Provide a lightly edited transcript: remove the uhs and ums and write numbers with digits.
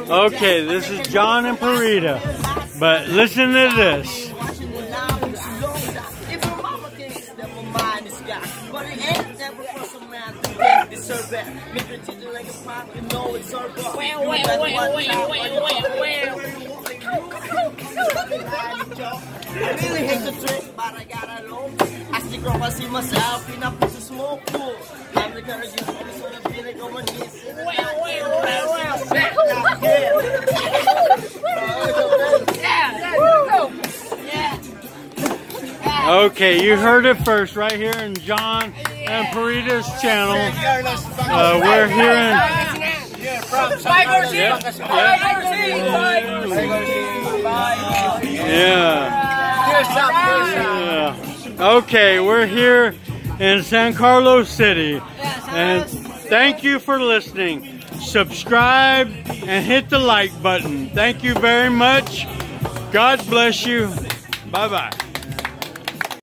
Okay, this is John and Parita, but listen to this. I really hate to drink, but I got alone. I stick around, I see myself in a piece of smoke pool. I'm the girl you want, so the feeling of my knees. Okay, you heard it first right here in John and Parita's channel. We're here in... Yeah. Okay, we're here in San Carlos City. And thank you for listening. Subscribe and hit the like button. Thank you very much. God bless you. Bye-bye.